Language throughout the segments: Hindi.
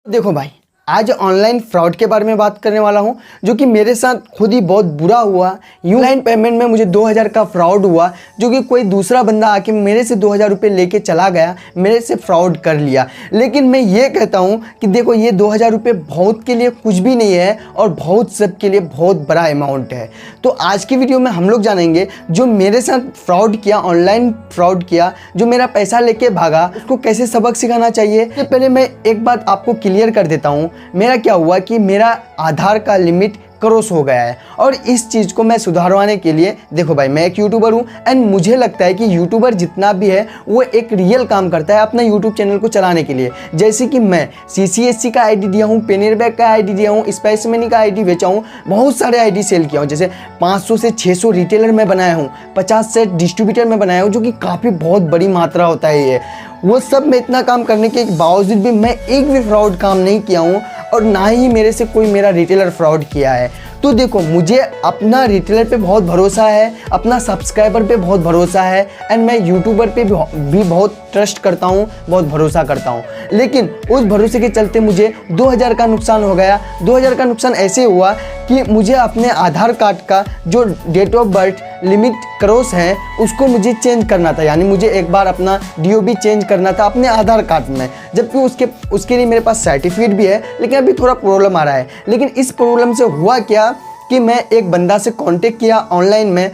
देखो भाई, आज ऑनलाइन फ्रॉड के बारे में बात करने वाला हूं, जो कि मेरे साथ खुद ही बहुत बुरा हुआ। ऑनलाइन पेमेंट में मुझे 2000 का फ्रॉड हुआ, जो कि कोई दूसरा बंदा आके मेरे से 2000 रुपये लेके चला गया, मेरे से फ्रॉड कर लिया। लेकिन मैं ये कहता हूं कि देखो, ये 2000 रुपये बहुत के लिए कुछ भी नहीं है और बहुत सब के लिए बहुत बड़ा अमाउंट है। तो आज की वीडियो में हम लोग जानेंगे जो मेरे साथ फ्रॉड किया, ऑनलाइन फ्रॉड किया, जो मेरा पैसा लेके भागा, उसको कैसे सबक सिखाना चाहिए। इससे पहले मैं एक बात आपको क्लियर कर देता हूँ। मेरा क्या हुआ कि मेरा आधार का लिमिट क्रॉस हो गया है और इस चीज़ को मैं सुधारवाने के लिए, देखो भाई, मैं एक यूट्यूबर हूँ एंड मुझे लगता है कि यूट्यूबर जितना भी है वो एक रियल काम करता है अपना यूट्यूब चैनल को चलाने के लिए। जैसे कि मैं CCSC का आईडी दिया हूँ, पेनियरबैग का आईडी दिया हूँ, स्पाइस मनी का आईडी बेचा हूँ, बहुत सारे आईडी सेल किया हूँ। जैसे 500 से 600 रिटेलर में बनाया हूँ, 50 से डिस्ट्रीब्यूटर में बनाया हूँ, जो कि काफ़ी बहुत बड़ी मात्रा होता है ये। वो सब में इतना काम करने के बावजूद भी मैं एक भी फ्रॉड काम नहीं किया हूँ और ना ही मेरे से कोई मेरा रिटेलर फ्रॉड किया है। तो देखो, मुझे अपना रिटेलर पे बहुत भरोसा है, अपना सब्सक्राइबर पे बहुत भरोसा है एंड मैं यूट्यूबर पे भी बहुत ट्रस्ट करता हूँ, बहुत भरोसा करता हूँ। लेकिन उस भरोसे के चलते मुझे 2000 का नुकसान हो गया। 2000 का नुकसान ऐसे हुआ कि मुझे अपने आधार कार्ड का जो date of birth limit cross है उसको मुझे चेंज करना था, यानी मुझे एक बार अपना DOB चेंज करना था अपने आधार कार्ड में, जबकि उसके लिए मेरे पास सर्टिफिकेट भी है। लेकिन अभी थोड़ा प्रॉब्लम आ रहा है। लेकिन इस प्रॉब्लम से हुआ क्या कि मैं एक बंदा से कांटेक्ट किया ऑनलाइन में,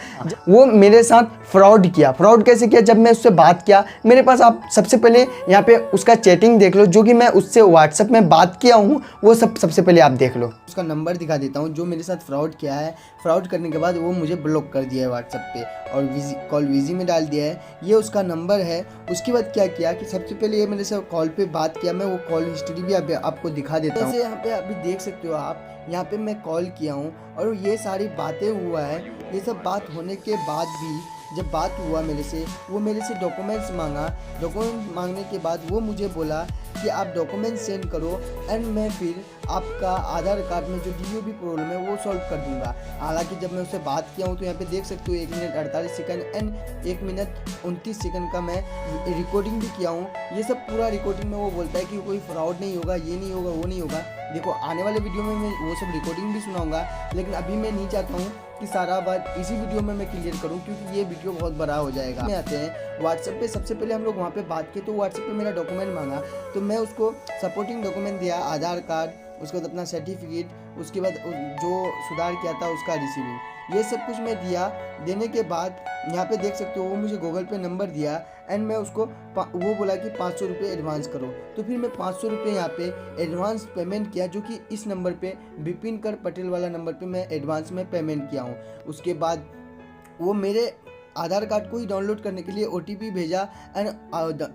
वो मेरे साथ फ्रॉड किया। फ्रॉड कैसे किया? जब मैं उससे बात किया, मेरे पास आप सबसे पहले यहाँ पे उसका चैटिंग देख लो, जो कि मैं उससे व्हाट्सएप में बात किया हूँ, वो सबसे पहले आप देख लो। उसका नंबर दिखा देता हूँ जो मेरे साथ फ्रॉड किया है। फ्रॉड करने के बाद वो मुझे ब्लॉक कर दिया है व्हाट्सएप पे और कॉल बिजी में डाल दिया है। ये उसका नंबर है। उसके बाद क्या किया कि सबसे पहले ये मेरे से कॉल पे बात किया। मैं वो कॉल हिस्ट्री भी आपको दिखा देता हूँ। यहाँ पे अभी देख सकते हो आप, यहाँ पे मैं कॉल किया हूँ और ये सारी बातें हुआ है। ये सब बात होने के बाद भी जब बात हुआ मेरे से, वो मेरे से डॉक्यूमेंट्स मांगा। डॉक्यूमेंट मांगने के बाद वो मुझे बोला कि आप डॉक्यूमेंट सेंड करो एंड मैं फिर आपका आधार कार्ड में जो DOB प्रॉब्लम है वो सॉल्व कर दूंगा। हालांकि जब मैं उससे बात किया हूँ तो यहाँ पे देख सकते हो 1 minute 48 second and 1 minute 29 second का मैं रिकॉर्डिंग भी किया हूँ। ये सब पूरा रिकॉर्डिंग में वो बोलता है कि कोई फ्रॉड नहीं होगा, ये नहीं होगा, वो नहीं होगा। देखो, आने वाले वीडियो में मैं वो सब रिकॉर्डिंग भी सुनाऊंगा, लेकिन अभी मैं नहीं चाहता हूँ कि सारा बात इसी वीडियो में मैं क्लियर करूं, क्योंकि ये वीडियो बहुत बड़ा हो जाएगा। में आते हैं व्हाट्सएप पे। सबसे पहले हम लोग वहाँ पे बात किए तो व्हाट्सएप पे मेरा डॉक्यूमेंट मांगा, तो मैं उसको सपोर्टिंग डॉक्यूमेंट दिया, आधार कार्ड, उसके बाद अपना सर्टिफिकेट, उसके बाद जो सुधार किया था उसका रिसीविंग, ये सब कुछ मैं दिया। देने के बाद यहाँ पे देख सकते हो वो मुझे गूगल पे नंबर दिया एंड मैं उसको वो बोला कि 500 रुपये एडवांस करो। तो फिर मैं 500 रुपये यहाँ पे एडवांस पेमेंट किया, जो कि इस नंबर पे विपिन कर पटेल वाला नंबर पे मैं एडवांस में पेमेंट किया हूँ। उसके बाद वो मेरे आधार कार्ड को ही डाउनलोड करने के लिए OTP भेजा एंड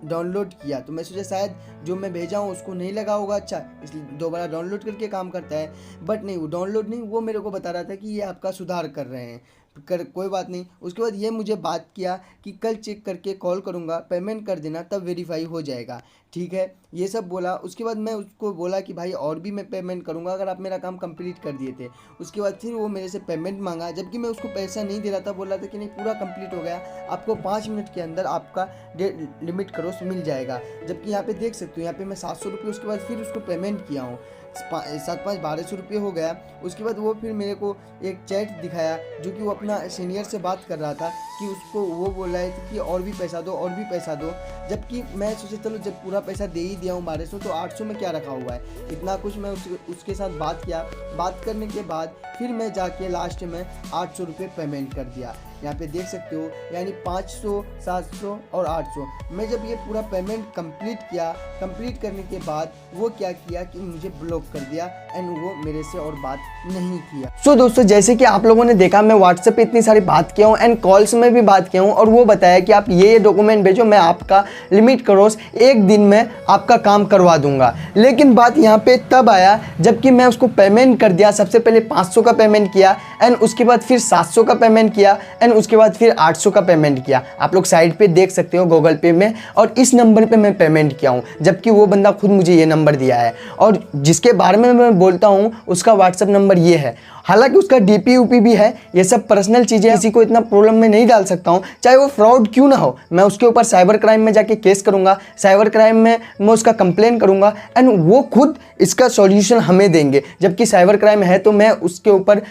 डाउनलोड किया। तो मैं सोचा शायद जो मैं भेजा हूँ उसको नहीं लगा होगा, अच्छा इसलिए दोबारा डाउनलोड करके काम करता है। बट नहीं, वो डाउनलोड नहीं, वो मेरे को बता रहा था कि ये आपका सुधार कर रहे हैं, कोई बात नहीं। उसके बाद ये मुझे बात किया कि कल चेक करके कॉल करूँगा, पेमेंट कर देना, तब वेरीफाई हो जाएगा, ठीक है, ये सब बोला। उसके बाद मैं उसको बोला कि भाई और भी मैं पेमेंट करूँगा अगर आप मेरा काम कंप्लीट कर दिए थे। उसके बाद फिर वो मेरे से पेमेंट मांगा, जबकि मैं उसको पैसा नहीं दे रहा था। बोल रहा था कि नहीं, पूरा कंप्लीट हो गया, आपको 5 मिनट के अंदर आपका लिमिट क्रॉस मिल जाएगा। जबकि यहाँ पे देख सकते हो, यहाँ पे मैं 700 रुपये उसके बाद फिर उसको पेमेंट किया हूँ, 7-5 1200 रुपये हो गया। उसके बाद वो फिर मेरे को एक चैट दिखाया, जो कि वो अपना सीनियर से बात कर रहा था कि उसको वो बोल रहा है कि और भी पैसा दो, और भी पैसा दो। जबकि मैं सोचे चलो जब पूरा पैसा दे ही दिया हूँ 1200, तो 800 में क्या रखा हुआ है, इतना कुछ। मैं उसके साथ बात किया। बात करने के बाद फिर मैं जाके लास्ट में 800 रुपये पेमेंट कर दिया। यहाँ पे देख सकते हो, यानी 500, 700 और 800। मैं जब ये पूरा पेमेंट कंप्लीट किया, कंप्लीट करने के बाद वो क्या किया कि मुझे ब्लॉक कर दिया एंड वो मेरे से और बात नहीं किया। सो दोस्तों, जैसे कि आप लोगों ने देखा, मैं व्हाट्सएप पे इतनी सारी बात किया हूँ एंड कॉल्स में भी बात किया हूँ और वो बताया कि आप ये डॉक्यूमेंट भेजो, मैं आपका लिमिट क्रॉस 1 दिन में आपका काम करवा दूंगा। लेकिन बात यहाँ पे तब आया जबकि मैं उसको पेमेंट कर दिया। सबसे पहले 500 का पेमेंट किया एंड उसके बाद फिर 700 का पेमेंट किया एंड उसके बाद फिर 800 का पेमेंट किया। आप लोग साइड पे देख सकते हो गूगल पे में, और इस नंबर पे मैं पेमेंट किया हूँ, जबकि वो बंदा खुद मुझे ये नंबर दिया है और जिसके बारे में मैं बोलता हूँ उसका व्हाट्सअप नंबर ये है। हालांकि उसका डीपी ऊपी भी है, ये सब पर्सनल चीज़ें, किसी को इतना प्रॉब्लम में नहीं डाल सकता हूँ, चाहे वो फ्रॉड क्यों ना हो। मैं उसके ऊपर साइबर क्राइम में जाके केस करूँगा, साइबर क्राइम में मैं उसका कंप्लेन करूँगा एंड वो खुद इसका सॉल्यूशन हमें देंगे। जबकि साइबर क्राइम है तो मैं उसके ऊपर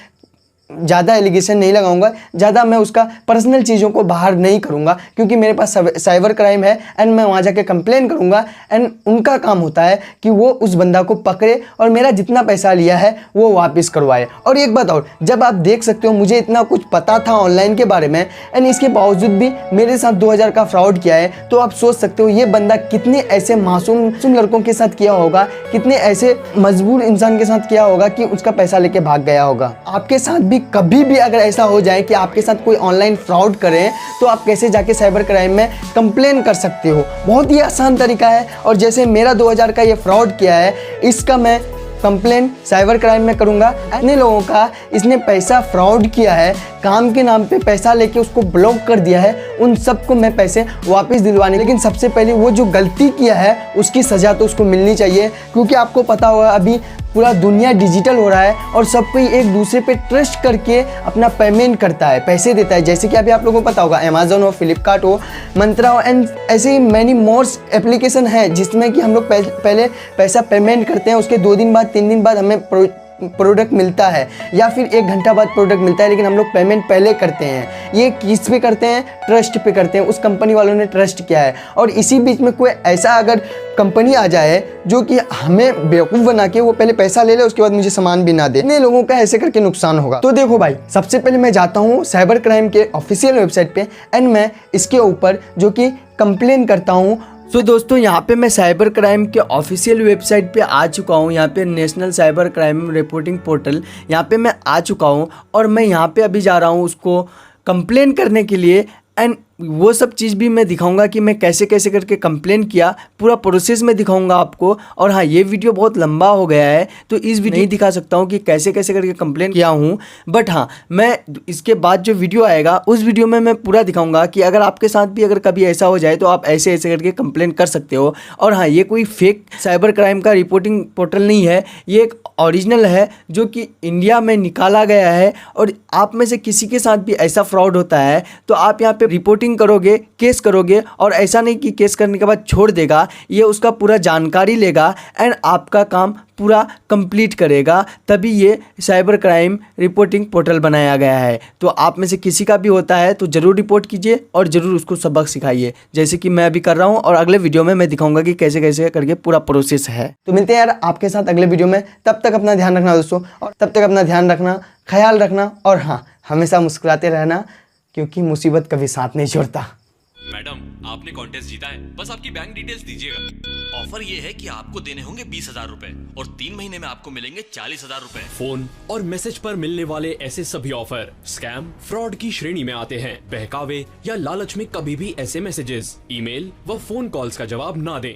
ज़्यादा एलिगेशन नहीं लगाऊंगा, ज़्यादा मैं उसका पर्सनल चीज़ों को बाहर नहीं करूंगा, क्योंकि मेरे पास साइबर क्राइम है एंड मैं वहाँ जाके कंप्लेन करूंगा एंड उनका काम होता है कि वो उस बंदा को पकड़े और मेरा जितना पैसा लिया है वो वापस करवाए। और एक बात और, जब आप देख सकते हो मुझे इतना कुछ पता था ऑनलाइन के बारे में एंड इसके बावजूद भी मेरे साथ 2000 का फ्रॉड किया है, तो आप सोच सकते हो ये बंदा कितने ऐसे मासूम लड़कों के साथ किया होगा, कितने ऐसे मजबूर इंसान के साथ किया होगा कि उसका पैसा लेके भाग गया होगा। आपके साथ भी कभी भी अगर ऐसा हो जाए कि आपके साथ कोई ऑनलाइन फ्रॉड करे, तो आप कैसे जाके साइबर क्राइम में कंप्लेन कर सकते हो। बहुत ही आसान तरीका है, और जैसे मेरा 2000 का ये फ्रॉड किया है, इसका मैं कंप्लेन साइबर क्राइम में करूंगा। इतने लोगों का इसने पैसा फ्रॉड किया है, काम के नाम पे पैसा लेके उसको ब्लॉक कर दिया है, उन सबको मैं पैसे वापस दिलवाने। लेकिन सबसे पहले वो जो गलती किया है उसकी सज़ा तो उसको मिलनी चाहिए, क्योंकि आपको पता होगा अभी पूरा दुनिया डिजिटल हो रहा है और सब कोई एक दूसरे पे ट्रस्ट करके अपना पेमेंट करता है, पैसे देता है। जैसे कि अभी आप लोगों को पता होगा अमेज़न हो, फ्लिपकार्ट हो, मंत्रा हो एंड ऐसे ही मैनी मोर्स एप्लीकेशन है जिसमें कि हम लोग पहले पैसा पेमेंट करते हैं, उसके 2 दिन बाद 3 दिन बाद हमें प्रोडक्ट मिलता है या फिर 1 घंटा बाद प्रोडक्ट मिलता है, लेकिन हम लोग पेमेंट पहले करते हैं। ये किस पे करते हैं? ट्रस्ट पे करते हैं, उस कंपनी वालों ने ट्रस्ट किया है। और इसी बीच में कोई ऐसा अगर कंपनी आ जाए जो कि हमें बेवकूफ़ बना के वो पहले पैसा ले ले, उसके बाद मुझे सामान भी ना दे, इतने लोगों का ऐसे करके नुकसान होगा। तो देखो भाई, सबसे पहले मैं जाता हूँ साइबर क्राइम के ऑफिशियल वेबसाइट पे एंड मैं इसके ऊपर जो कि कंप्लेन करता हूँ। तो दोस्तों यहाँ पे मैं साइबर क्राइम के ऑफिशियल वेबसाइट पे आ चुका हूँ। यहाँ पे national cyber crime reporting portal, यहाँ पे मैं आ चुका हूँ और मैं यहाँ पे अभी जा रहा हूँ उसको कंप्लेन करने के लिए। एंड वो सब चीज़ भी मैं दिखाऊंगा कि मैं कैसे कैसे करके कंप्लेन किया, पूरा प्रोसेस में दिखाऊंगा आपको। और हाँ, ये वीडियो बहुत लंबा हो गया है तो इस वीडियो नहीं दिखा सकता हूँ कि कैसे कैसे करके कंप्लेन किया हूँ, बट हाँ मैं इसके बाद जो वीडियो आएगा उस वीडियो में मैं पूरा दिखाऊंगा कि अगर आपके साथ भी अगर कभी ऐसा हो जाए तो आप ऐसे ऐसे करके कंप्लेन कर सकते हो। और हाँ, ये कोई फेक साइबर क्राइम का रिपोर्टिंग पोर्टल नहीं है, ये एक ओरिजिनल है जो कि इंडिया में निकाला गया है। और आप में से किसी के साथ भी ऐसा फ्रॉड होता है तो आप यहाँ पे रिपोर्टिंग करोगे, केस करोगे, और ऐसा नहीं कि केस करने के बाद छोड़ देगा, ये उसका पूरा जानकारी लेगा एंड आपका काम पूरा कंप्लीट करेगा। तभी ये साइबर क्राइम रिपोर्टिंग पोर्टल बनाया गया है। तो आप में से किसी का भी होता है तो ज़रूर रिपोर्ट कीजिए और ज़रूर उसको सबक सिखाइए, जैसे कि मैं अभी कर रहा हूँ। और अगले वीडियो में मैं दिखाऊंगा कि कैसे कैसे करके पूरा प्रोसेस है। तो मिलते हैं यार आपके साथ अगले वीडियो में। तब तक अपना ध्यान रखना दोस्तों, और तब तक अपना ध्यान रखना, ख्याल रखना, और हाँ, हमेशा मुस्कुराते रहना, क्योंकि मुसीबत कभी साथ नहीं छोड़ता। मैडम, आपने कॉन्टेस्ट जीता है, बस आपकी बैंक डिटेल्स दीजिएगा। ऑफर ये है कि आपको देने होंगे 20,000 रुपए और 3 महीने में आपको मिलेंगे 40,000 रुपए। फोन और मैसेज पर मिलने वाले ऐसे सभी ऑफर स्कैम, फ्रॉड की श्रेणी में आते हैं। बहकावे या लालच में कभी भी ऐसे मैसेजेस, ईमेल व फोन कॉल्स का जवाब ना दें।